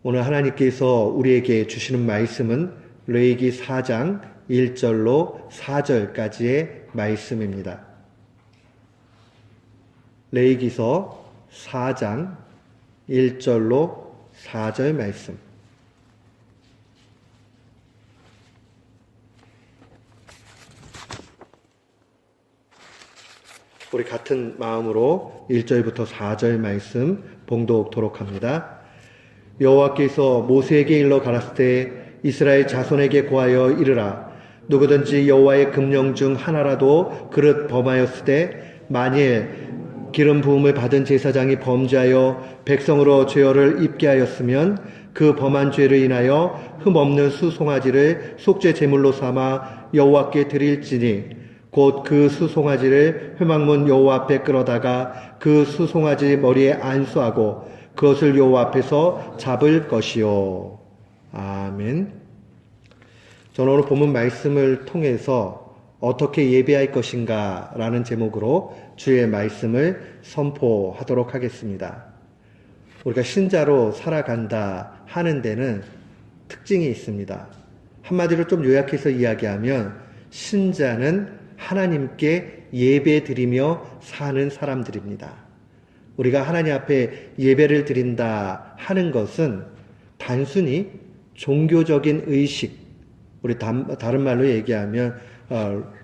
오늘 하나님께서 우리에게 주시는 말씀은 레위기 4장 1절로 4절까지의 말씀입니다. 레위기서 4장 1절로 4절 말씀. 우리 같은 마음으로 1절부터 4절 말씀 봉독토록 합니다. 여호와께서 모세에게 일러 가라사대 때 이스라엘 자손에게 고하여 이르라. 누구든지 여호와의 금령 중 하나라도 그릇 범하였을 때 만일 기름 부음을 받은 제사장이 범죄하여 백성으로 죄를 입게 하였으면 그 범한 죄를 인하여 흠없는 수송아지를 속죄 제물로 삼아 여호와께 드릴지니 곧 그 수송아지를 회막문 여호와 앞에 끌어다가 그 수송아지 머리에 안수하고 그것을 여호와 앞에서 잡을 것이요. 아멘. 저는 오늘 본문 말씀을 통해서 어떻게 예배할 것인가 라는 제목으로 주의 말씀을 선포하도록 하겠습니다. 우리가 신자로 살아간다 하는 데는 특징이 있습니다. 한마디로 좀 요약해서 이야기하면 신자는 하나님께 예배 드리며 사는 사람들입니다. 우리가 하나님 앞에 예배를 드린다 하는 것은 단순히 종교적인 의식, 우리 다른 말로 얘기하면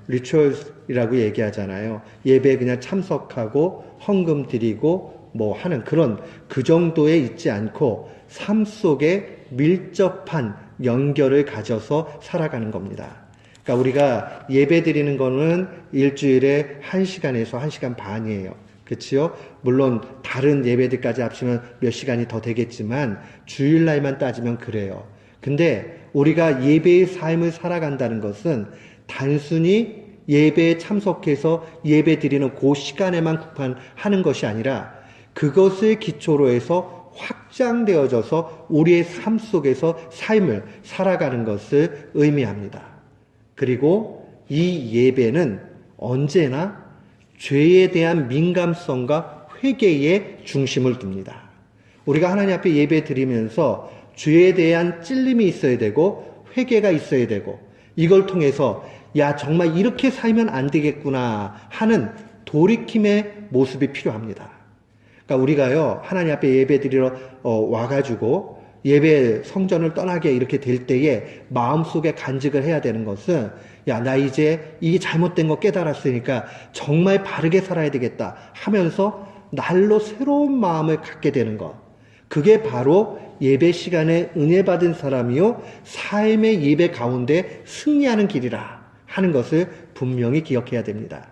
리추얼이라고 얘기하잖아요. 예배에 그냥 참석하고 헌금 드리고 뭐 하는 그런 그 정도에 있지 않고 삶 속에 밀접한 연결을 가져서 살아가는 겁니다. 그러니까 우리가 예배 드리는 거는 일주일에 1시간에서 1시간 반이에요. 그치요? 물론 다른 예배들까지 합치면 몇 시간이 더 되겠지만 주일날만 따지면 그래요. 근데 우리가 예배의 삶을 살아간다는 것은 단순히 예배에 참석해서 예배 드리는 그 시간에만 국한하는 것이 아니라 그것을 기초로 해서 확장되어져서 우리의 삶 속에서 삶을 살아가는 것을 의미합니다. 그리고 이 예배는 언제나 죄에 대한 민감성과 회개에 중심을 둡니다. 우리가 하나님 앞에 예배 드리면서 죄에 대한 찔림이 있어야 되고 회개가 있어야 되고 이걸 통해서 야 정말 이렇게 살면 안 되겠구나 하는 돌이킴의 모습이 필요합니다. 그러니까 우리가요 하나님 앞에 예배 드리러 와가지고 예배 성전을 떠나게 이렇게 될 때에 마음속에 간직을 해야 되는 것은 야, 나 이제 이게 잘못된 거 깨달았으니까 정말 바르게 살아야 되겠다 하면서 날로 새로운 마음을 갖게 되는 것. 그게 바로 예배 시간에 은혜 받은 사람이요 삶의 예배 가운데 승리하는 길이라 하는 것을 분명히 기억해야 됩니다.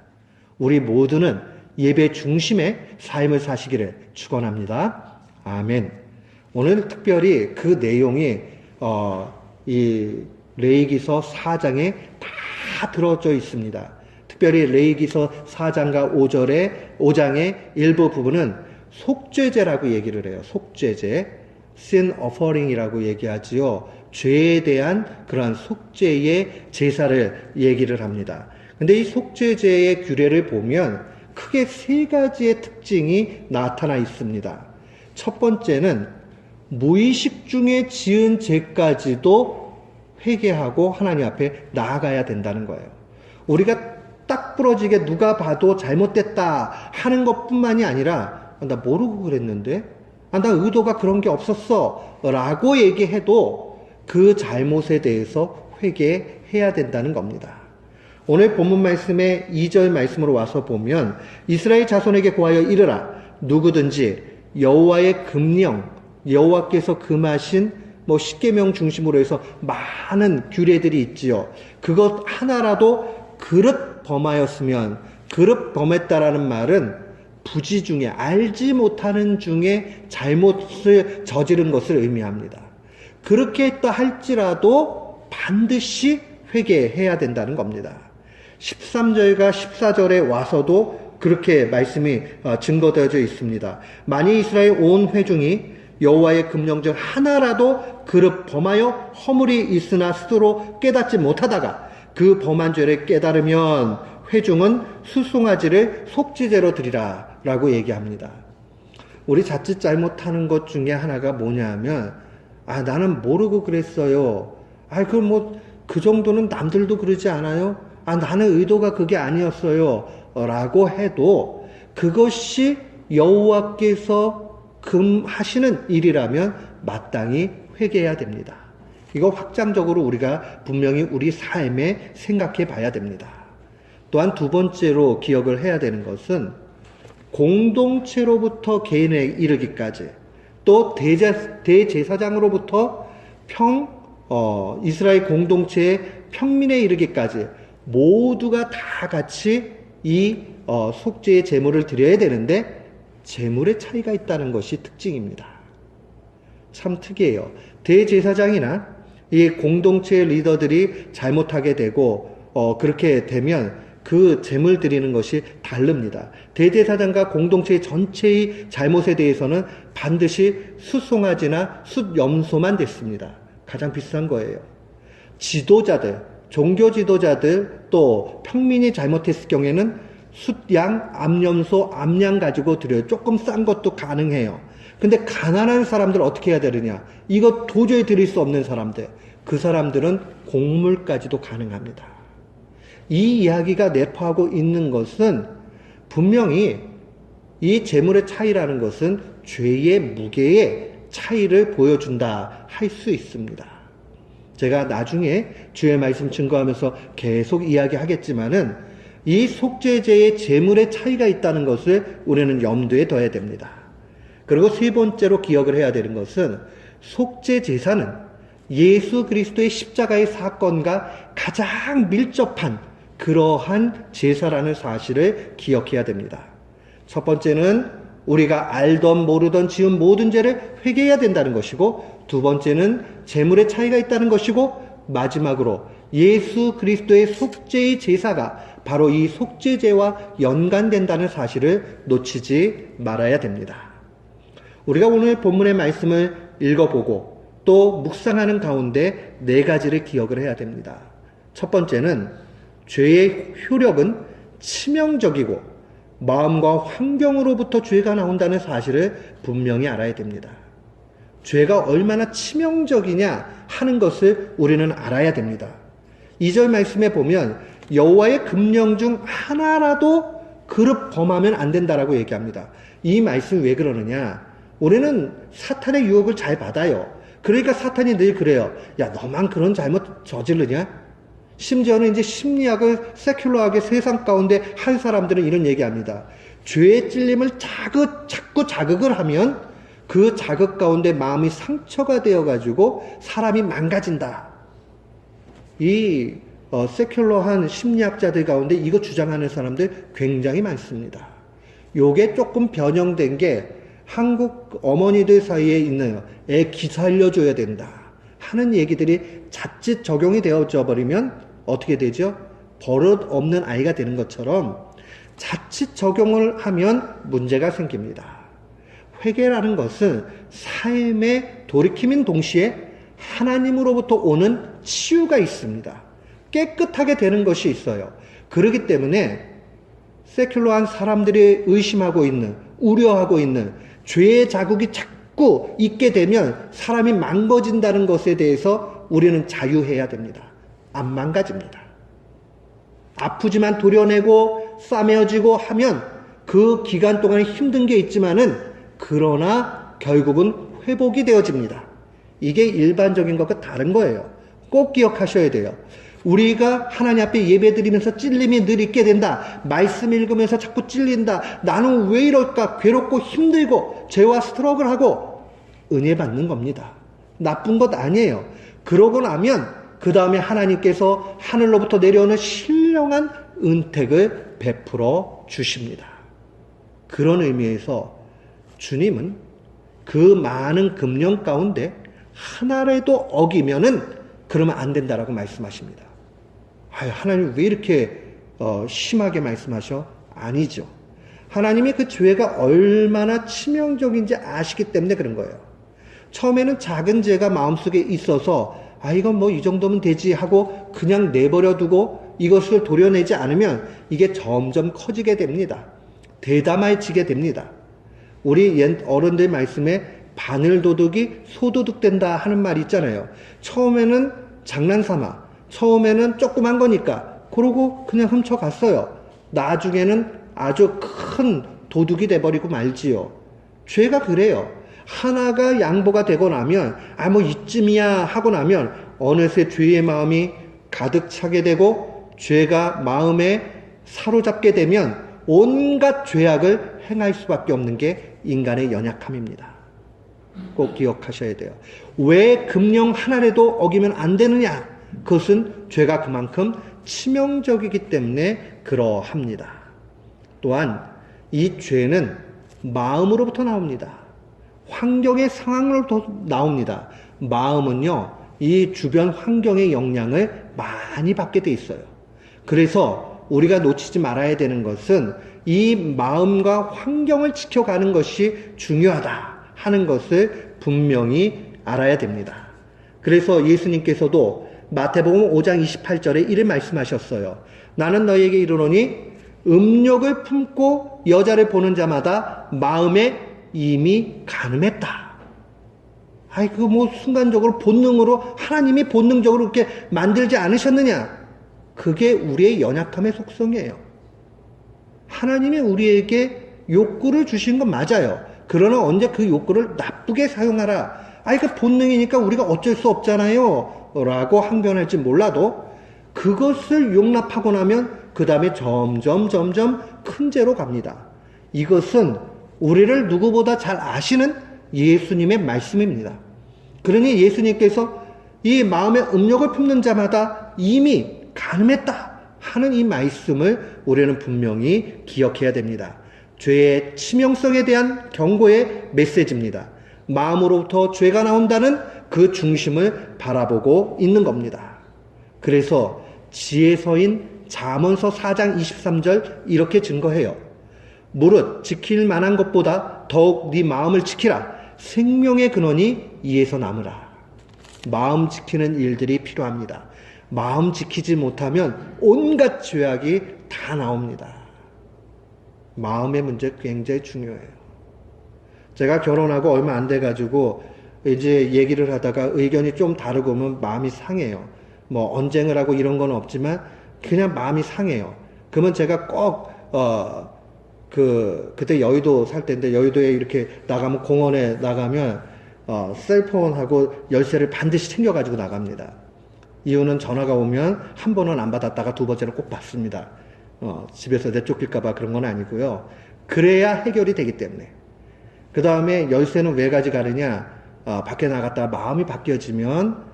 우리 모두는 예배 중심의 삶을 사시기를 축원합니다. 아멘. 오늘 특별히 그 내용이 이 레위기서 4장에 다 들어져 있습니다. 특별히 레위기서 4장과 5장의 일부 부분은 속죄제라고 얘기를 해요. 속죄제, sin offering이라고 얘기하지요. 죄에 대한 그러한 속죄의 제사를 얘기를 합니다. 근데 이 속죄제의 규례를 보면 크게 세 가지의 특징이 나타나 있습니다. 첫 번째는 무의식 중에 지은 죄까지도 회개하고 하나님 앞에 나아가야 된다는 거예요. 우리가 딱 부러지게 누가 봐도 잘못됐다 하는 것뿐만이 아니라 나 모르고 그랬는데 나 의도가 그런 게 없었어 라고 얘기해도 그 잘못에 대해서 회개해야 된다는 겁니다. 오늘 본문 말씀의 2절 말씀으로 와서 보면 이스라엘 자손에게 고하여 이르라. 누구든지 여호와의 금령, 여호와께서 금하신 십계명 중심으로 해서 많은 규례들이 있지요. 그것 하나라도 그릇 범하였으면, 그릇 범했다라는 말은 부지 중에 알지 못하는 중에 잘못을 저지른 것을 의미합니다. 그렇게 했다 할지라도 반드시 회개해야 된다는 겁니다. 13절과 14절에 와서도 그렇게 말씀이 증거되어져 있습니다. 만일 이스라엘 온 회중이 여호와의 금령 중 하나라도 그릇 범하여 허물이 있으나 스스로 깨닫지 못하다가 그 범한 죄를 깨달으면 회중은 수송아지를 속죄제로 드리라 라고 얘기합니다. 우리 자칫 잘못하는 것 중에 하나가 뭐냐 하면 아, 나는 모르고 그랬어요. 아, 그럼 뭐, 그 정도는 남들도 그러지 않아요? 아, 나는 의도가 그게 아니었어요. 라고 해도 그것이 여호와께서 금하시는 일이라면 마땅히 회개해야 됩니다. 이거 확장적으로 우리가 분명히 우리 삶에 생각해 봐야 됩니다. 또한 두 번째로 기억을 해야 되는 것은 공동체로부터 개인에 이르기까지 또 대제사장으로부터 이스라엘 공동체의 평민에 이르기까지 모두가 다 같이 이 속죄의 제물을 드려야 되는데 제물의 차이가 있다는 것이 특징입니다. 참 특이해요. 대제사장이나 이 공동체의 리더들이 잘못하게 되고 그렇게 되면 그 제물 드리는 것이 다릅니다. 대제사장과 공동체의 전체의 잘못에 대해서는 반드시 숫송아지나 숫염소만 됐습니다. 가장 비싼 거예요. 지도자들, 종교 지도자들 또 평민이 잘못했을 경우에는 숫양, 암염소, 암양 가지고 드려요. 조금 싼 것도 가능해요. 근데 가난한 사람들 어떻게 해야 되느냐? 이거 도저히 드릴 수 없는 사람들, 그 사람들은 곡물까지도 가능합니다. 이 이야기가 내포하고 있는 것은 분명히 이 재물의 차이라는 것은 죄의 무게의 차이를 보여준다 할 수 있습니다. 제가 나중에 주의 말씀 증거하면서 계속 이야기하겠지만은 이 속죄제의 재물의 차이가 있다는 것을 우리는 염두에 둬야 됩니다. 그리고 세 번째로 기억을 해야 되는 것은 속죄제사는 예수 그리스도의 십자가의 사건과 가장 밀접한 그러한 제사라는 사실을 기억해야 됩니다. 첫 번째는 우리가 알던 모르던 지은 모든 죄를 회개해야 된다는 것이고, 두 번째는 제물의 차이가 있다는 것이고, 마지막으로 예수 그리스도의 속죄의 제사가 바로 이 속죄제와 연관된다는 사실을 놓치지 말아야 됩니다. 우리가 오늘 본문의 말씀을 읽어보고 또 묵상하는 가운데 네 가지를 기억을 해야 됩니다. 첫 번째는 죄의 효력은 치명적이고 마음과 환경으로부터 죄가 나온다는 사실을 분명히 알아야 됩니다. 죄가 얼마나 치명적이냐 하는 것을 우리는 알아야 됩니다. 2절 말씀에 보면 여호와의 금령 중 하나라도 그릇 범하면 안 된다라고 얘기합니다. 이 말씀이 왜 그러느냐? 우리는 사탄의 유혹을 잘 받아요. 그러니까 사탄이 늘 그래요. 야, 너만 그런 잘못 저지르냐? 심지어는 이제 심리학을 세큘러하게 세상 가운데 한 사람들은 이런 얘기합니다. 죄의 찔림을 자꾸 자극을 하면 그 자극 가운데 마음이 상처가 되어가지고 사람이 망가진다. 이 세큘러한 심리학자들 가운데 이거 주장하는 사람들 굉장히 많습니다. 요게 조금 변형된 게 한국 어머니들 사이에 있는 애 기살려줘야 된다 하는 얘기들이 자칫 적용이 되어져 버리면 어떻게 되죠? 버릇 없는 아이가 되는 것처럼 자칫 적용을 하면 문제가 생깁니다. 회개라는 것은 삶의 돌이킴인 동시에 하나님으로부터 오는 치유가 있습니다. 깨끗하게 되는 것이 있어요. 그렇기 때문에 세큘러한 사람들이 의심하고 있는, 우려하고 있는 죄의 자국이 자꾸 있게 되면 사람이 망가진다는 것에 대해서 우리는 자유해야 됩니다. 안 망가집니다. 아프지만 도려내고 싸매어지고 하면 그 기간 동안 힘든 게 있지만은 그러나 결국은 회복이 되어집니다. 이게 일반적인 것과 다른 거예요. 꼭 기억하셔야 돼요. 우리가 하나님 앞에 예배드리면서 찔림이 늘 있게 된다. 말씀 읽으면서 자꾸 찔린다. 나는 왜 이럴까? 괴롭고 힘들고 죄와 스트러글하고 은혜 받는 겁니다. 나쁜 것 아니에요. 그러고 나면 그 다음에 하나님께서 하늘로부터 내려오는 신령한 은택을 베풀어 주십니다. 그런 의미에서 주님은 그 많은 금령 가운데 하나라도 어기면은 그러면 안 된다라고 말씀하십니다. 하나님 왜 이렇게 심하게 말씀하셔? 아니죠. 하나님이 그 죄가 얼마나 치명적인지 아시기 때문에 그런 거예요. 처음에는 작은 죄가 마음속에 있어서 이건 뭐 이 정도면 되지 하고 그냥 내버려 두고 이것을 도려내지 않으면 이게 점점 커지게 됩니다. 대담해지게 됩니다. 우리 옛 어른들 말씀에 바늘도둑이 소도둑 된다 하는 말이 있잖아요. 처음에는 장난삼아, 처음에는 조그만 거니까 그러고 그냥 훔쳐갔어요. 나중에는 아주 큰 도둑이 돼버리고 말지요. 죄가 그래요. 하나가 양보가 되고 나면 뭐 이쯤이야 하고 나면 어느새 죄의 마음이 가득 차게 되고 죄가 마음에 사로잡게 되면 온갖 죄악을 행할 수밖에 없는 게 인간의 연약함입니다. 꼭 기억하셔야 돼요. 왜 금령 하나라도 어기면 안 되느냐? 그것은 죄가 그만큼 치명적이기 때문에 그러합니다. 또한 이 죄는 마음으로부터 나옵니다. 환경의 상황으로부터 나옵니다. 마음은요, 이 주변 환경의 영향을 많이 받게 돼 있어요. 그래서 우리가 놓치지 말아야 되는 것은 이 마음과 환경을 지켜가는 것이 중요하다 하는 것을 분명히 알아야 됩니다. 그래서 예수님께서도 마태복음 5장 28절에 이를 말씀하셨어요. 나는 너희에게 이르노니 음욕을 품고 여자를 보는 자마다 마음에 이미 간음했다. 그 순간적으로 본능으로 하나님이 본능적으로 이렇게 만들지 않으셨느냐? 그게 우리의 연약함의 속성이에요. 하나님이 우리에게 욕구를 주신 건 맞아요. 그러나 언제 그 욕구를 나쁘게 사용하라. 그 본능이니까 우리가 어쩔 수 없잖아요. 라고 항변할지 몰라도 그것을 용납하고 나면 그 다음에 점점 큰 죄로 갑니다. 이것은 우리를 누구보다 잘 아시는 예수님의 말씀입니다. 그러니 예수님께서 이 마음의 음욕을 품는 자마다 이미 간음했다 하는 이 말씀을 우리는 분명히 기억해야 됩니다. 죄의 치명성에 대한 경고의 메시지입니다. 마음으로부터 죄가 나온다는 그 중심을 바라보고 있는 겁니다. 그래서 지혜서인 잠언서 4장 23절 이렇게 증거해요. 무릇 지킬 만한 것보다 더욱 네 마음을 지키라. 생명의 근원이 이에서 남으라. 마음 지키는 일들이 필요합니다. 마음 지키지 못하면 온갖 죄악이 다 나옵니다. 마음의 문제 굉장히 중요해요. 제가 결혼하고 얼마 안 돼가지고 이제 얘기를 하다가 의견이 좀 다르고 하면 마음이 상해요. 언쟁을 하고 이런 건 없지만 그냥 마음이 상해요. 그러면 제가 꼭 그때 여의도 살 때인데 여의도에 이렇게 나가면 공원에 나가면 셀폰하고 열쇠를 반드시 챙겨가지고 나갑니다. 이유는 전화가 오면 한 번은 안 받았다가 두 번째는 꼭 받습니다. 집에서 내쫓길까봐 그런 건 아니고요. 그래야 해결이 되기 때문에. 그 다음에 열쇠는 왜 가져가느냐? 밖에 나갔다가 마음이 바뀌어지면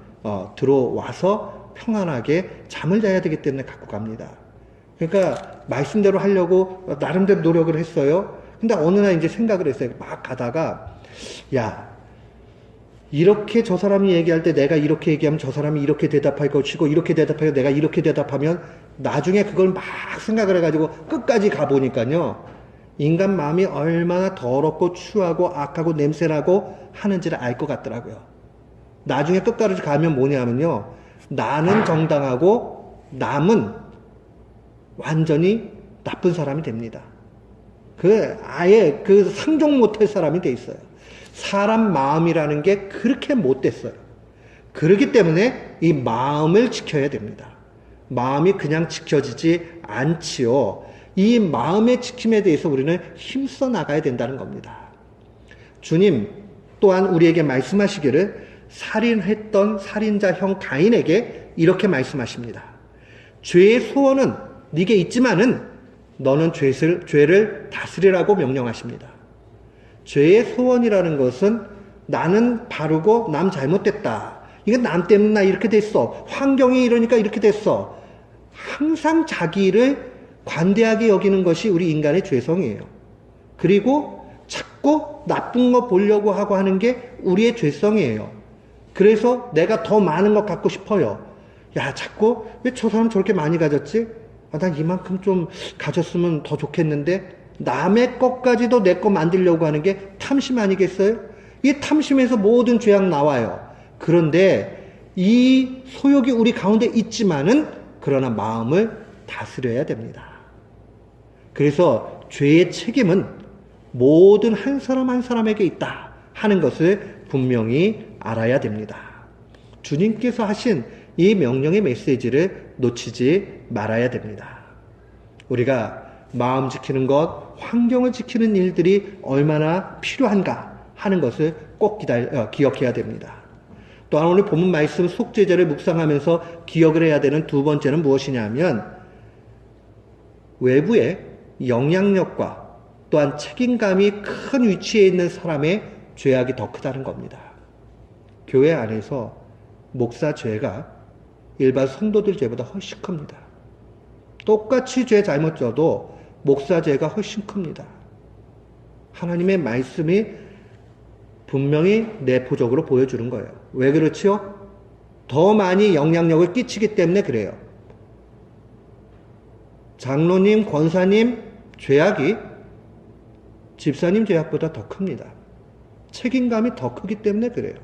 들어와서 평안하게 잠을 자야 되기 때문에 갖고 갑니다. 그러니까 말씀대로 하려고 나름대로 노력을 했어요. 근데 어느 날 이제 생각을 했어요. 막 가다가 이렇게 저 사람이 얘기할 때 내가 이렇게 얘기하면 저 사람이 이렇게 대답할 것이고 이렇게 대답하고 내가 이렇게 대답하면 나중에 그걸 막 생각을 해가지고 끝까지 가보니까요. 인간 마음이 얼마나 더럽고 추하고 악하고 냄새나고 하는지를 알 것 같더라고요. 나중에 끝까지 가면 뭐냐면요. 나는 정당하고 남은 완전히 나쁜 사람이 됩니다. 아예 상종 못할 사람이 돼 있어요. 사람 마음이라는 게 그렇게 못됐어요. 그렇기 때문에 이 마음을 지켜야 됩니다. 마음이 그냥 지켜지지 않지요. 이 마음의 지킴에 대해서 우리는 힘써 나가야 된다는 겁니다. 주님 또한 우리에게 말씀하시기를 살인했던 살인자 형 가인에게 이렇게 말씀하십니다. 죄의 소원은 네게 있지만은 너는 죄를 다스리라고 명령하십니다. 죄의 소원이라는 것은 나는 바르고 남 잘못됐다. 이건 남 때문에 나 이렇게 됐어. 환경이 이러니까 이렇게 됐어. 항상 자기를 관대하게 여기는 것이 우리 인간의 죄성이에요. 그리고 자꾸 나쁜 거 보려고 하고 하는 게 우리의 죄성이에요. 그래서 내가 더 많은 것 갖고 싶어요. 자꾸 왜 저 사람 저렇게 많이 가졌지? 난 이만큼 좀 가졌으면 더 좋겠는데 남의 것까지도 내 거 만들려고 하는 게 탐심 아니겠어요? 이 탐심에서 모든 죄악 나와요. 그런데 이 소욕이 우리 가운데 있지만은 그러나 마음을 다스려야 됩니다. 그래서 죄의 책임은 모든 한 사람 한 사람에게 있다 하는 것을 분명히 알아야 됩니다. 주님께서 하신 이 명령의 메시지를 놓치지 말아야 됩니다. 우리가 마음 지키는 것, 환경을 지키는 일들이 얼마나 필요한가 하는 것을 꼭 기억해야 됩니다. 또한 오늘 본문 말씀 속죄제를 묵상하면서 기억을 해야 되는 두 번째는 무엇이냐 하면 외부의 영향력과 또한 책임감이 큰 위치에 있는 사람의 죄악이 더 크다는 겁니다. 교회 안에서 목사 죄가 일반 성도들 죄보다 훨씬 큽니다. 똑같이 죄 잘못 져도 목사 죄가 훨씬 큽니다. 하나님의 말씀이 분명히 내포적으로 보여주는 거예요. 왜 그렇지요? 더 많이 영향력을 끼치기 때문에 그래요. 장로님, 권사님 죄악이 집사님 죄악보다 더 큽니다. 책임감이 더 크기 때문에 그래요.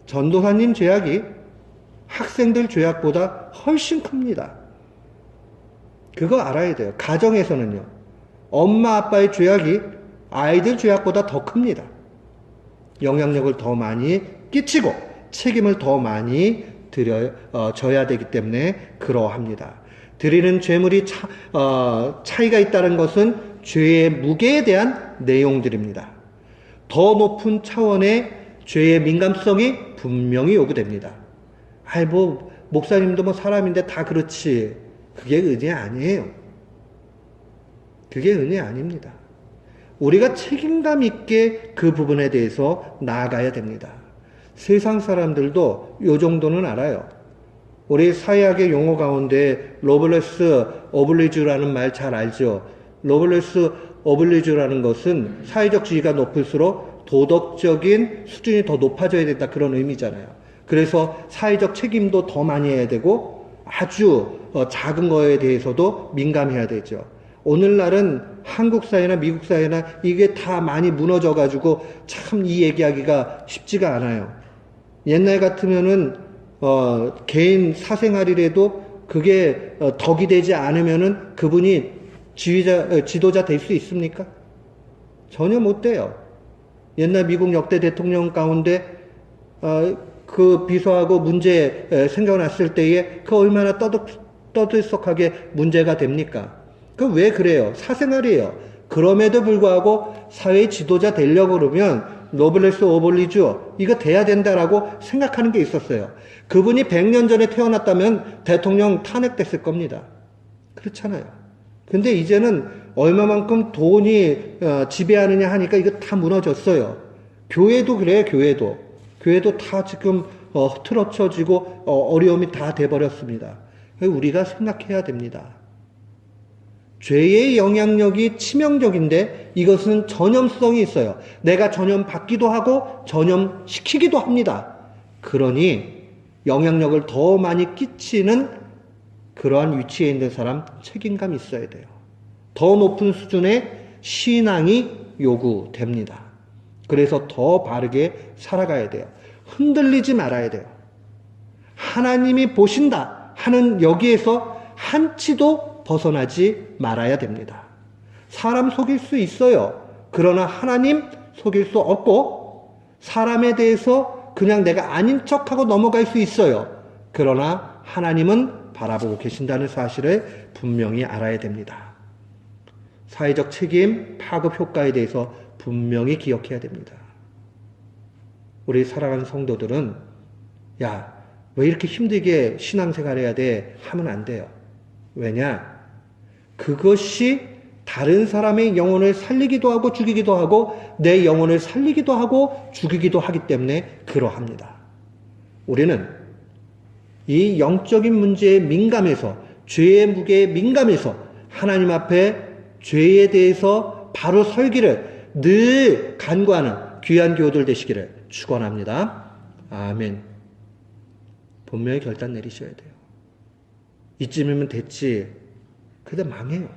전도사님 죄악이 학생들 죄악보다 훨씬 큽니다. 그거 알아야 돼요. 가정에서는요. 엄마 아빠의 죄악이 아이들 죄악보다 더 큽니다. 영향력을 더 많이 끼치고 책임을 더 많이 져야 되기 때문에 그러합니다. 드리는 죄물이 차이가 있다는 것은 죄의 무게에 대한 내용들입니다. 더 높은 차원의 죄의 민감성이 분명히 요구됩니다. 목사님도 사람인데 다 그렇지. 그게 은혜 아니에요. 그게 은혜 아닙니다. 우리가 책임감 있게 그 부분에 대해서 나아가야 됩니다. 세상 사람들도 요 정도는 알아요. 우리 사회학의 용어 가운데 러블레스 어블리주라는 말 잘 알죠? 러블레스 어블리주라는 것은 사회적 지위가 높을수록 도덕적인 수준이 더 높아져야 된다 그런 의미잖아요. 그래서 사회적 책임도 더 많이 해야 되고 아주 작은 거에 대해서도 민감해야 되죠. 오늘날은 한국 사회나 미국 사회나 이게 다 많이 무너져 가지고 참 이 얘기하기가 쉽지가 않아요. 옛날 같으면은 개인 사생활이라도 그게 덕이 되지 않으면은 그분이 지도자 될 수 있습니까? 전혀 못 돼요. 옛날 미국 역대 대통령 가운데 그 비서하고 문제 생겨났을 때에 그 얼마나 떠들썩하게 문제가 됩니까? 그 왜 그래요? 사생활이에요. 그럼에도 불구하고 사회 지도자 되려고 그러면 노블레스 오블리주 이거 돼야 된다라고 생각하는 게 있었어요. 그분이 100년 전에 태어났다면 대통령 탄핵됐을 겁니다. 그렇잖아요. 근데 이제는 얼마만큼 돈이 지배하느냐 하니까 이거 다 무너졌어요. 교회도 그래요. 교회도 다 지금 흐트러쳐지고 어려움이 다 돼버렸습니다. 우리가 생각해야 됩니다. 죄의 영향력이 치명적인데 이것은 전염성이 있어요. 내가 전염받기도 하고 전염시키기도 합니다. 그러니 영향력을 더 많이 끼치는 그러한 위치에 있는 사람 책임감이 있어야 돼요. 더 높은 수준의 신앙이 요구됩니다. 그래서 더 바르게 살아가야 돼요. 흔들리지 말아야 돼요. 하나님이 보신다 하는 여기에서 한치도 벗어나지 말아야 됩니다. 사람 속일 수 있어요. 그러나 하나님 속일 수 없고 사람에 대해서 그냥 내가 아닌 척하고 넘어갈 수 있어요. 그러나 하나님은 바라보고 계신다는 사실을 분명히 알아야 됩니다. 사회적 책임, 파급 효과에 대해서 분명히 기억해야 됩니다. 우리 사랑하는 성도들은 왜 이렇게 힘들게 신앙생활 해야 돼? 하면 안 돼요. 왜냐? 그것이 다른 사람의 영혼을 살리기도 하고 죽이기도 하고 내 영혼을 살리기도 하고 죽이기도 하기 때문에 그러합니다. 우리는 이 영적인 문제에 민감해서 죄의 무게에 민감해서 하나님 앞에 죄에 대해서 바로 설기를 늘 간구하는 귀한 교우들 되시기를 축원합니다. 아멘. 분명히 결단 내리셔야 돼요. 이쯤이면 됐지. 그러다 망해요.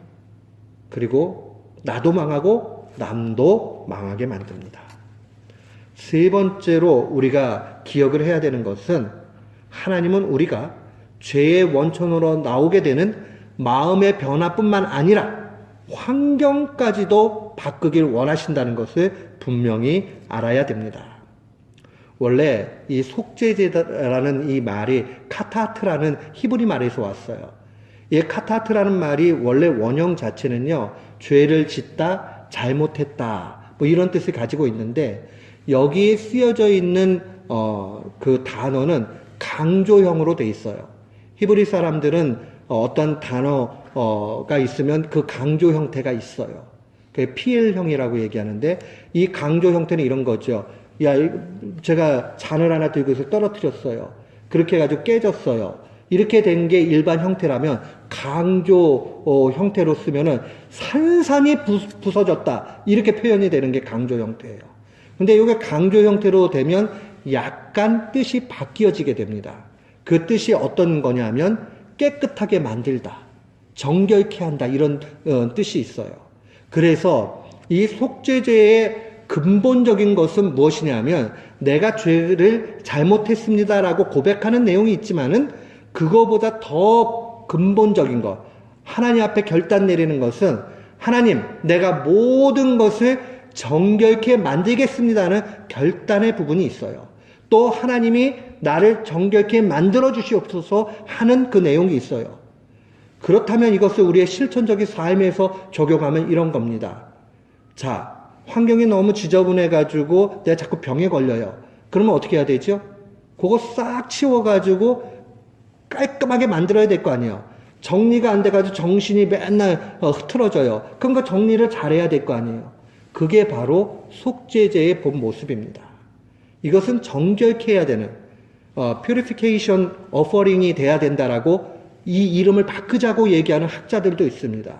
그리고 나도 망하고 남도 망하게 만듭니다. 세 번째로 우리가 기억을 해야 되는 것은 하나님은 우리가 죄의 원천으로 나오게 되는 마음의 변화뿐만 아니라 환경까지도 바꾸길 원하신다는 것을 분명히 알아야 됩니다. 원래 이 속죄제라는 이 말이 카타트라는 히브리 말에서 왔어요. 이 카타트라는 말이 원래 원형 자체는요, 죄를 짓다, 잘못했다, 뭐 이런 뜻을 가지고 있는데, 여기에 쓰여져 있는 그 단어는 강조형으로 돼 있어요. 히브리 사람들은 어떤 단어가 있으면 그 강조 형태가 있어요. 그게 PL형이라고 얘기하는데, 이 강조 형태는 이런 거죠. 야, 제가 잔을 하나 들고서 떨어뜨렸어요. 그렇게 해가지고 깨졌어요. 이렇게 된 게 일반 형태라면, 강조 형태로 쓰면은 산산이 부서졌다, 이렇게 표현이 되는 게 강조 형태예요. 근데 이게 강조 형태로 되면 약간 뜻이 바뀌어지게 됩니다. 그 뜻이 어떤 거냐면 깨끗하게 만들다, 정결케 한다, 이런 뜻이 있어요. 그래서 이 속죄제의 근본적인 것은 무엇이냐면, 내가 죄를 잘못했습니다라고 고백하는 내용이 있지만은 그거보다 더 근본적인 것, 하나님 앞에 결단 내리는 것은, 하나님, 내가 모든 것을 정결케 만들겠습니다는 결단의 부분이 있어요. 또 하나님이 나를 정결케 만들어 주시옵소서 하는 그 내용이 있어요. 그렇다면 이것을 우리의 실천적인 삶에서 적용하면 이런 겁니다. 자, 환경이 너무 지저분해가지고 내가 자꾸 병에 걸려요. 그러면 어떻게 해야 되죠? 그거 싹 치워가지고 깔끔하게 만들어야 될 거 아니에요. 정리가 안 돼가지고 정신이 맨날 흐트러져요. 그럼 그 정리를 잘해야 될 거 아니에요. 그게 바로 속죄제의 본 모습입니다. 이것은 정결케 해야 되는, purification offering이 돼야 된다라고 이 이름을 바꾸자고 얘기하는 학자들도 있습니다.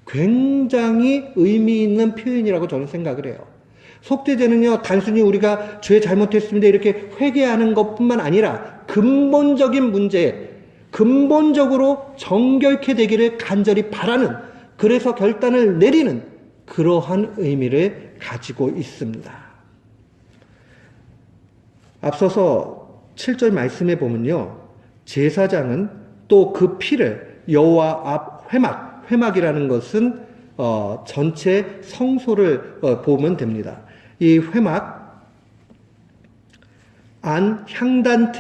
굉장히 의미 있는 표현이라고 저는 생각을 해요. 속죄제는요, 단순히 우리가 죄 잘못했습니다 이렇게 회개하는 것뿐만 아니라 근본적인 문제, 근본적으로 정결케 되기를 간절히 바라는, 그래서 결단을 내리는 그러한 의미를 가지고 있습니다. 앞서서 7절 말씀에 보면요, 제사장은 또 그 피를 여호와 앞 회막이라는 것은 전체 성소를 보면 됩니다. 이 회막 안 향단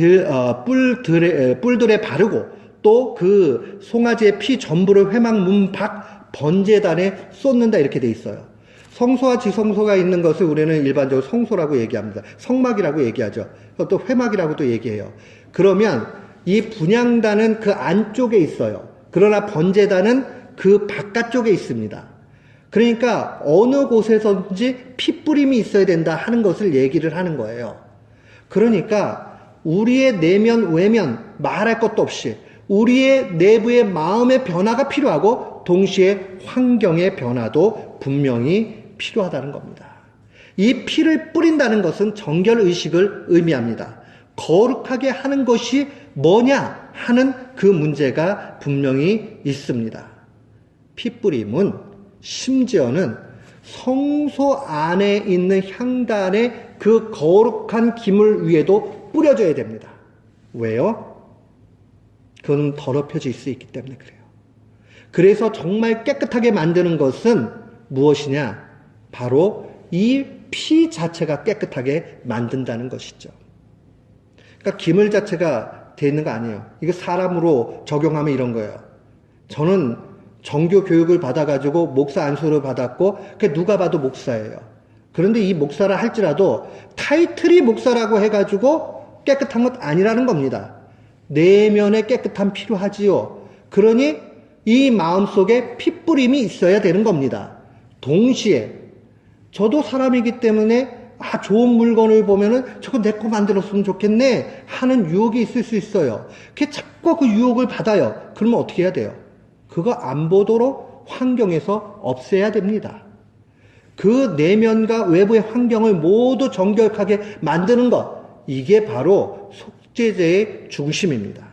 뿔들에 바르고, 또 그 송아지의 피 전부를 회막 문 밖 번제단에 쏟는다, 이렇게 돼 있어요. 성소와 지성소가 있는 것을 우리는 일반적으로 성소라고 얘기합니다. 성막이라고 얘기하죠. 또 회막이라고도 얘기해요. 그러면 이 분향단은 그 안쪽에 있어요. 그러나 번제단은 그 바깥쪽에 있습니다. 그러니까 어느 곳에서든지 핏뿌림이 있어야 된다 하는 것을 얘기를 하는 거예요. 그러니까 우리의 내면 외면 말할 것도 없이 우리의 내부의 마음의 변화가 필요하고, 동시에 환경의 변화도 분명히 필요하다는 겁니다. 이 피를 뿌린다는 것은 정결의식을 의미합니다. 거룩하게 하는 것이 뭐냐 하는 그 문제가 분명히 있습니다. 핏뿌림은 심지어는 성소 안에 있는 향단의 그 거룩한 기물 위에도 뿌려져야 됩니다. 왜요? 그건 더럽혀질 수 있기 때문에 그래요. 그래서 정말 깨끗하게 만드는 것은 무엇이냐? 바로 이 피 자체가 깨끗하게 만든다는 것이죠. 그러니까 기물 자체가 돼 있는 거 아니에요. 이거 사람으로 적용하면 이런 거예요. 저는 정교 교육을 받아가지고 목사 안수를 받았고, 그 누가 봐도 목사예요. 그런데 이 목사를 할지라도 타이틀이 목사라고 해가지고 깨끗한 것 아니라는 겁니다. 내면의 깨끗함 필요하지요. 그러니 이 마음속에 핏뿌림이 있어야 되는 겁니다. 동시에 저도 사람이기 때문에 좋은 물건을 보면은 저거 내 거 만들었으면 좋겠네 하는 유혹이 있을 수 있어요. 그게 자꾸 그 유혹을 받아요. 그러면 어떻게 해야 돼요? 그거 안 보도록 환경에서 없애야 됩니다. 그 내면과 외부의 환경을 모두 정결하게 만드는 것, 이게 바로 속죄제의 중심입니다.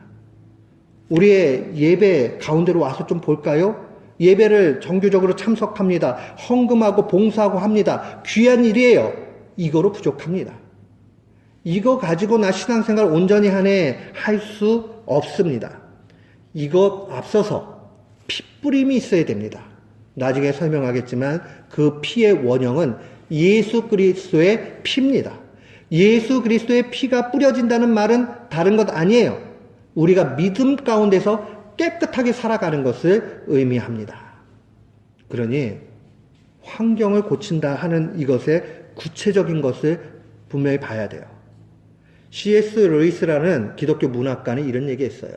우리의 예배 가운데로 와서 좀 볼까요? 예배를 정규적으로 참석합니다. 헌금하고 봉사하고 합니다. 귀한 일이에요. 이거로 부족합니다. 이거 가지고 나 신앙생활 온전히 하네 할 수 없습니다. 이거 앞서서 핏뿌림이 있어야 됩니다. 나중에 설명하겠지만 그 피의 원형은 예수 그리스도의 피입니다. 예수 그리스도의 피가 뿌려진다는 말은 다른 것 아니에요. 우리가 믿음 가운데서 깨끗하게 살아가는 것을 의미합니다. 그러니 환경을 고친다 하는 이것의 구체적인 것을 분명히 봐야 돼요. C.S. 루이스라는 기독교 문학가는 이런 얘기했어요.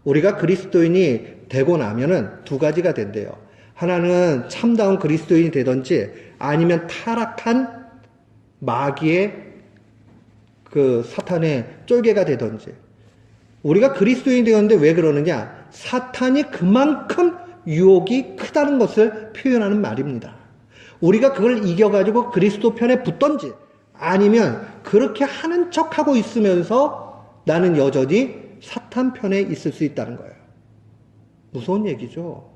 우리가 그리스도인이 되고 나면은 두 가지가 된대요. 하나는 참다운 그리스도인이 되든지 아니면 타락한 마귀의 그 사탄의 쫄개가 되든지. 우리가 그리스도인이 되었는데 왜 그러느냐? 사탄이 그만큼 유혹이 크다는 것을 표현하는 말입니다. 우리가 그걸 이겨가지고 그리스도 편에 붙든지 아니면 그렇게 하는 척하고 있으면서 나는 여전히 사탄 편에 있을 수 있다는 거예요. 무서운 얘기죠.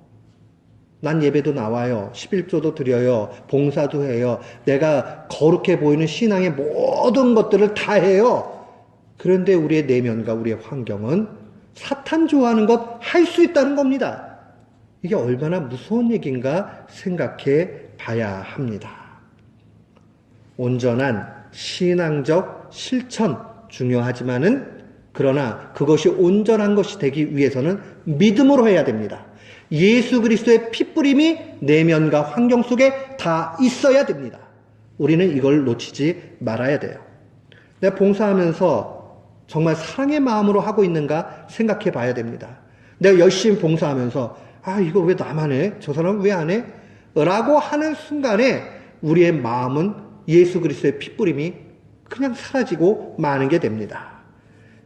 난 예배도 나와요. 11조도 드려요. 봉사도 해요. 내가 거룩해 보이는 신앙의 모든 것들을 다 해요. 그런데 우리의 내면과 우리의 환경은 사탄 좋아하는 것 할 수 있다는 겁니다. 이게 얼마나 무서운 얘기인가 생각해 봐야 합니다. 온전한 신앙적 실천 중요하지만은 그러나 그것이 온전한 것이 되기 위해서는 믿음으로 해야 됩니다. 예수 그리스도의 핏뿌림이 내면과 환경 속에 다 있어야 됩니다. 우리는 이걸 놓치지 말아야 돼요. 내가 봉사하면서 정말 사랑의 마음으로 하고 있는가 생각해 봐야 됩니다. 내가 열심히 봉사하면서 이거 왜 나만 해? 저 사람은 왜 안 해? 라고 하는 순간에 우리의 마음은 예수 그리스도의 핏뿌림이 그냥 사라지고 마는 게 됩니다.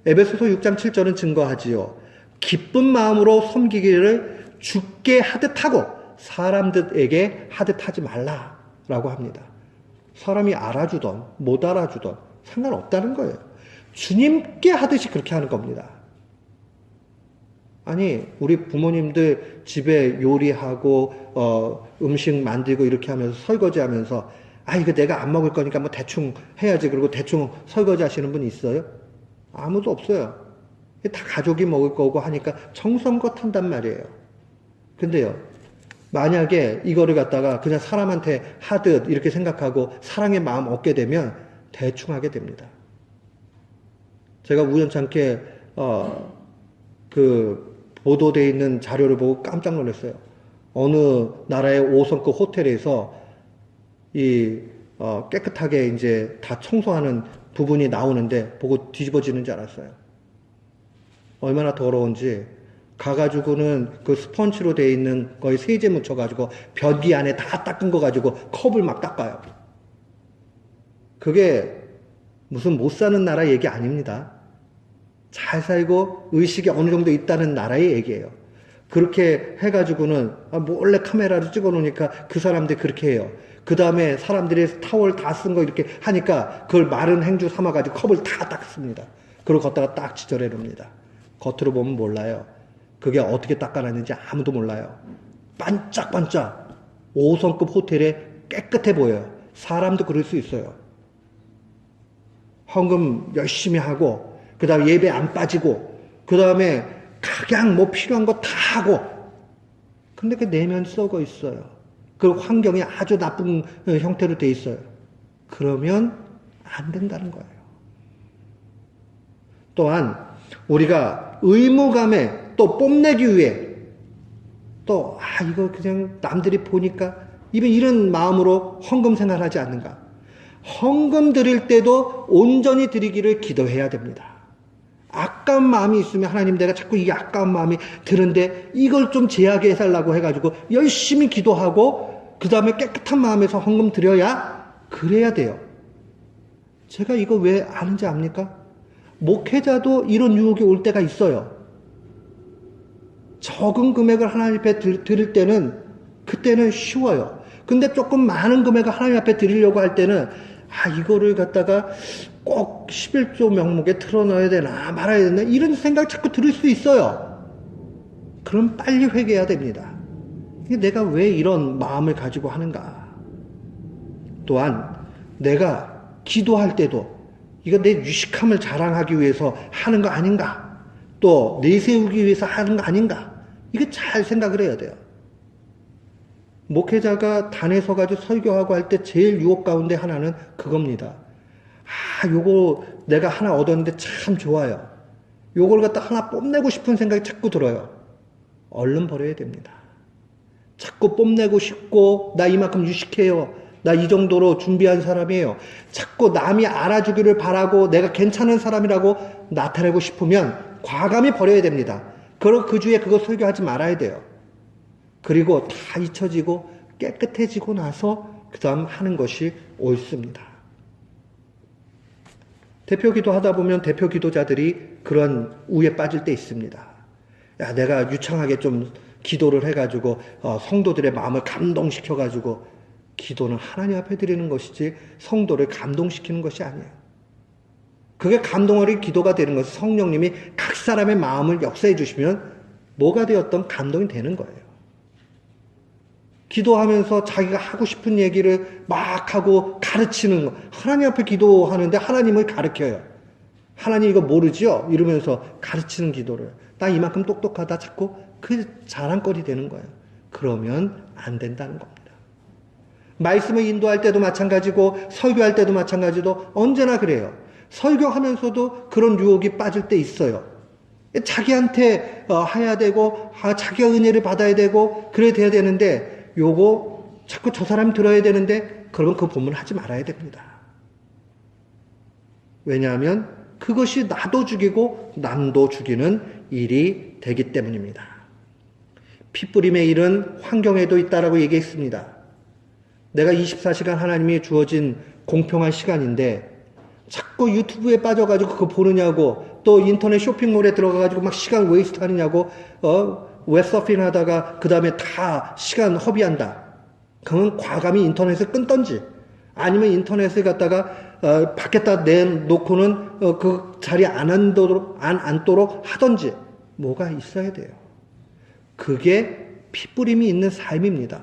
에베소서 6장 7절은 증거하지요. 기쁜 마음으로 섬기기를 주께 하듯 하고 사람들에게 하듯 하지 말라라고 합니다. 사람이 알아주던 못 알아주던 상관없다는 거예요. 주님께 하듯이 그렇게 하는 겁니다. 아니 우리 부모님들 집에 요리하고 음식 만들고 이렇게 하면서 설거지하면서 이거 내가 안 먹을 거니까 뭐 대충 해야지 그리고 대충 설거지 하시는 분 있어요? 아무도 없어요. 다 가족이 먹을 거고 하니까 정성껏 한단 말이에요. 근데요, 만약에 이거를 갖다가 그냥 사람한테 하듯 이렇게 생각하고 사랑의 마음 얻게 되면 대충 하게 됩니다. 제가 우연찮게 그 보도되어 있는 자료를 보고 깜짝 놀랐어요. 어느 나라의 5성급 호텔에서 깨끗하게 이제 다 청소하는 부분이 나오는데 보고 뒤집어지는 줄 알았어요. 얼마나 더러운지 가가지고는 그 스펀지로 되어 있는 거에 세제 묻혀가지고 변기 안에 다 닦은 거 가지고 컵을 막 닦아요. 그게 무슨 못 사는 나라 얘기 아닙니다. 잘 살고 의식이 어느 정도 있다는 나라의 얘기예요. 그렇게 해가지고는 몰래 카메라로 찍어 놓으니까 그 사람들이 그렇게 해요. 그 다음에 사람들이 타월 다 쓴 거 이렇게 하니까 그걸 마른 행주 삼아가지고 컵을 다 닦습니다. 그리고 걷다가 딱 지절해 놓습니다. 겉으로 보면 몰라요. 그게 어떻게 닦아놨는지 아무도 몰라요. 반짝반짝 5성급 호텔에 깨끗해 보여요. 사람도 그럴 수 있어요. 헌금 열심히 하고 그 다음에 예배 안 빠지고 그 다음에 각양 뭐 필요한 거 다 하고 근데 그 내면 썩어 있어요. 그리고 환경이 아주 나쁜 형태로 돼 있어요. 그러면 안 된다는 거예요. 또한 우리가 의무감에 또 뽐내기 위해 또 이거 그냥 남들이 보니까 이런 마음으로 헌금 생활하지 않는가. 헌금 드릴 때도 온전히 드리기를 기도해야 됩니다. 아까운 마음이 있으면 하나님 내가 자꾸 이게 아까운 마음이 드는데 이걸 좀 제하게 해달라고 해가지고 열심히 기도하고 그 다음에 깨끗한 마음에서 헌금 드려야 그래야 돼요. 제가 이거 왜 아는지 압니까? 목회자도 이런 유혹이 올 때가 있어요. 적은 금액을 하나님 앞에 드릴 때는 그때는 쉬워요. 근데 조금 많은 금액을 하나님 앞에 드리려고 할 때는 이거를 갖다가 꼭 11조 명목에 틀어넣어야 되나 말아야 되나 이런 생각이 자꾸 들 수 있어요. 그럼 빨리 회개해야 됩니다. 내가 왜 이런 마음을 가지고 하는가. 또한 내가 기도할 때도 이거 내 유식함을 자랑하기 위해서 하는 거 아닌가, 또 내세우기 위해서 하는 거 아닌가, 이거 잘 생각을 해야 돼요. 목회자가 단에 서가지고 설교하고 할 때 제일 유혹 가운데 하나는 그겁니다. 요거 내가 하나 얻었는데 참 좋아요. 요걸 갖다 하나 뽐내고 싶은 생각이 자꾸 들어요. 얼른 버려야 됩니다. 자꾸 뽐내고 싶고, 나 이만큼 유식해요. 나 이 정도로 준비한 사람이에요. 자꾸 남이 알아주기를 바라고 내가 괜찮은 사람이라고 나타내고 싶으면 과감히 버려야 됩니다. 그리고 그 주에 그거 설교하지 말아야 돼요. 그리고 다 잊혀지고 깨끗해지고 나서 그 다음 하는 것이 옳습니다. 대표 기도하다 보면 대표 기도자들이 그런 우에 빠질 때 있습니다. 야, 내가 유창하게 좀 기도를 해가지고 성도들의 마음을 감동시켜가지고, 기도는 하나님 앞에 드리는 것이지 성도를 감동시키는 것이 아니에요. 그게 감동어리 기도가 되는 것은 성령님이 각 사람의 마음을 역사해 주시면 뭐가 되었던 감동이 되는 거예요. 기도하면서 자기가 하고 싶은 얘기를 막 하고 가르치는 거. 하나님 앞에 기도하는데 하나님을 가르쳐요. 하나님 이거 모르죠? 이러면서 가르치는 기도를. 나 이만큼 똑똑하다 자꾸 그 자랑거리 되는 거예요. 그러면 안 된다는 겁니다. 말씀을 인도할 때도 마찬가지고 설교할 때도 마찬가지도 언제나 그래요. 설교하면서도 그런 유혹이 빠질 때 있어요. 자기한테 해야 되고 자기가 은혜를 받아야 되고 그래야 돼야 되는데, 요거 자꾸 저 사람이 들어야 되는데, 그러면 그 본문 하지 말아야 됩니다. 왜냐하면 그것이 나도 죽이고 남도 죽이는 일이 되기 때문입니다. 핏부림의 일은 환경에도 있다라고 얘기했습니다. 내가 24시간 하나님이 주어진 공평한 시간인데 자꾸 유튜브에 빠져가지고 그거 보느냐고, 또 인터넷 쇼핑몰에 들어가가지고 막 시간 웨이스트 하느냐고, 웹서핑 하다가 그 다음에 다 시간 허비한다. 그건 과감히 인터넷을 끊던지, 아니면 인터넷을 갖다가 밖에다 내놓고는 그 자리에 안 앉도록 하던지 뭐가 있어야 돼요. 그게 핏부림이 있는 삶입니다.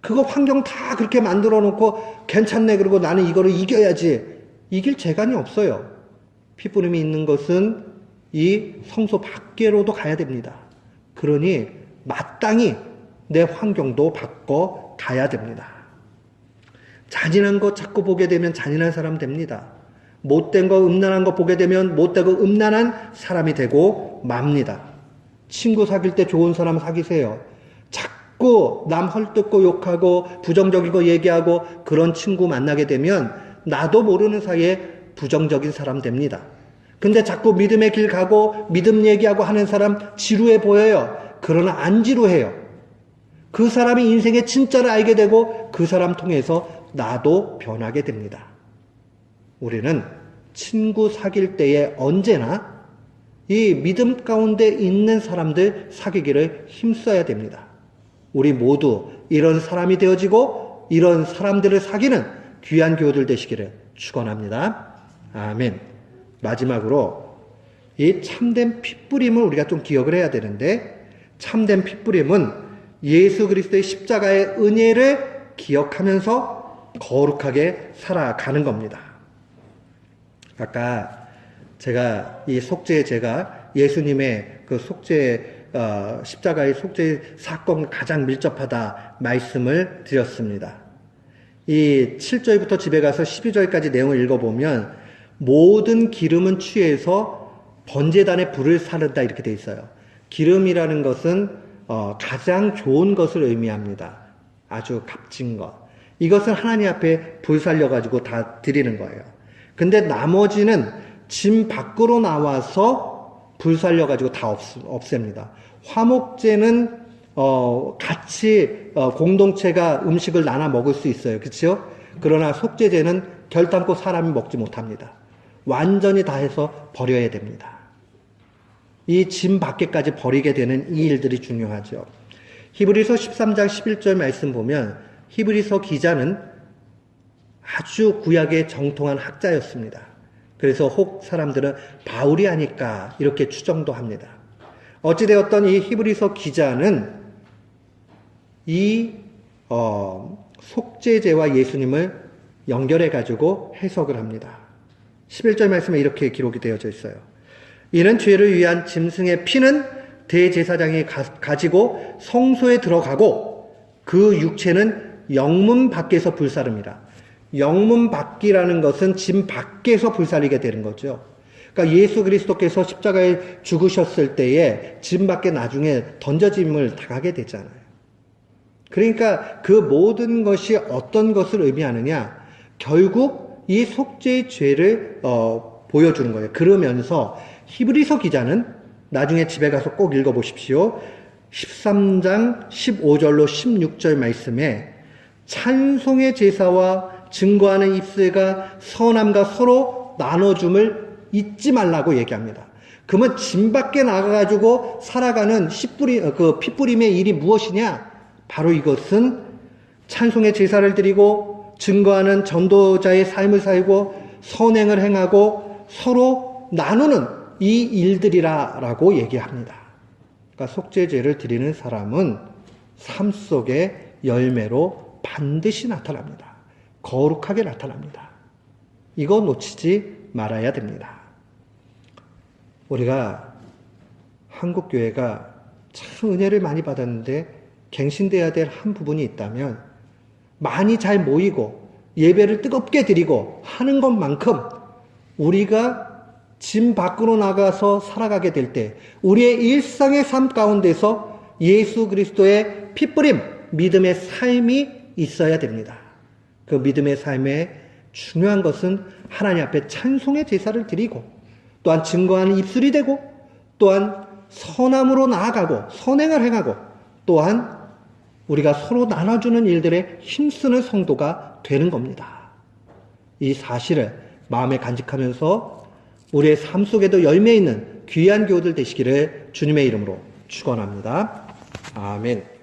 그거 환경 다 그렇게 만들어 놓고 괜찮네 그러고 나는 이거를 이겨야지, 이길 재간이 없어요. 핏부림이 있는 것은 이 성소 밖으로도 가야 됩니다. 그러니 마땅히 내 환경도 바꿔 가야 됩니다. 잔인한 거 자꾸 보게 되면 잔인한 사람 됩니다. 못된 거, 음란한 거 보게 되면 못되고 음란한 사람이 되고 맙니다. 친구 사귈 때 좋은 사람 사귀세요. 자꾸 남 헐뜯고 욕하고 부정적이고 얘기하고 그런 친구 만나게 되면 나도 모르는 사이에 부정적인 사람 됩니다. 근데 자꾸 믿음의 길 가고 믿음 얘기하고 하는 사람 지루해 보여요. 그러나 안 지루해요. 그 사람이 인생의 진짜를 알게 되고 그 사람 통해서 나도 변하게 됩니다. 우리는 친구 사귈 때에 언제나 이 믿음 가운데 있는 사람들 사귀기를 힘써야 됩니다. 우리 모두 이런 사람이 되어지고 이런 사람들을 사귀는 귀한 교우들 되시기를 축원합니다. 아멘. 마지막으로 이 참된 핏부림을 우리가 좀 기억을 해야 되는데, 참된 핏부림은 예수 그리스도의 십자가의 은혜를 기억하면서 거룩하게 살아가는 겁니다. 아까 제가 예수님의 그 십자가의 속죄 사건과 가장 밀접하다 말씀을 드렸습니다. 이 7절부터 집에 가서 12절까지 내용을 읽어보면 모든 기름은 취해서 번제단에 불을 사른다 이렇게 돼 있어요. 기름이라는 것은 가장 좋은 것을 의미합니다. 아주 값진 것. 이것은 하나님 앞에 불 살려가지고 다 드리는 거예요. 근데 나머지는 짐 밖으로 나와서 불 살려가지고 다 없앱니다. 화목제는 같이 공동체가 음식을 나눠 먹을 수 있어요. 그렇죠? 그러나 속죄제는 결단코 사람이 먹지 못합니다. 완전히 다 해서 버려야 됩니다. 이 짐 밖에까지 버리게 되는 이 일들이 중요하죠. 히브리서 13장 11절 말씀 보면 히브리서 기자는 아주 구약의 정통한 학자였습니다. 그래서 혹 사람들은 바울이 하니까 이렇게 추정도 합니다. 어찌되었던 이 히브리서 기자는 이 속죄제와 예수님을 연결해가지고 해석을 합니다. 11절 말씀에 이렇게 기록이 되어져 있어요. 이는 죄를 위한 짐승의 피는 대제사장이 가지고 성소에 들어가고 그 육체는 영문 밖에서 불사릅니다. 영문 밖이라는 것은 짐 밖에서 불사르게 되는 거죠. 그러니까 예수 그리스도께서 십자가에 죽으셨을 때에 짐 밖에 나중에 던져짐을 당하게 되잖아요. 그러니까 그 모든 것이 어떤 것을 의미하느냐? 결국 이 속죄의 죄를 보여주는 거예요. 그러면서 히브리서 기자는 나중에 집에 가서 꼭 읽어보십시오. 13장 15절로 16절 말씀에 찬송의 제사와 증거하는 입술과 선함과 서로 나눠줌을 잊지 말라고 얘기합니다. 그러면 짐 밖에 나가가지고 살아가는 핏부림의 일이 무엇이냐? 바로 이것은 찬송의 제사를 드리고 증거하는 전도자의 삶을 살고 선행을 행하고 서로 나누는 이 일들이라고 얘기합니다. 그러니까 속죄제를 드리는 사람은 삶 속의 열매로 반드시 나타납니다. 거룩하게 나타납니다. 이거 놓치지 말아야 됩니다. 우리가 한국교회가 참 은혜를 많이 받았는데 갱신되어야 될 한 부분이 있다면 많이 잘 모이고 예배를 뜨겁게 드리고 하는 것만큼 우리가 짐 밖으로 나가서 살아가게 될 때 우리의 일상의 삶 가운데서 예수 그리스도의 핏부림, 믿음의 삶이 있어야 됩니다. 그 믿음의 삶에 중요한 것은 하나님 앞에 찬송의 제사를 드리고 또한 증거하는 입술이 되고 또한 선함으로 나아가고 선행을 행하고 또한 우리가 서로 나눠주는 일들에 힘쓰는 성도가 되는 겁니다. 이 사실을 마음에 간직하면서 우리의 삶 속에도 열매 있는 귀한 교우들 되시기를 주님의 이름으로 축원합니다. 아멘.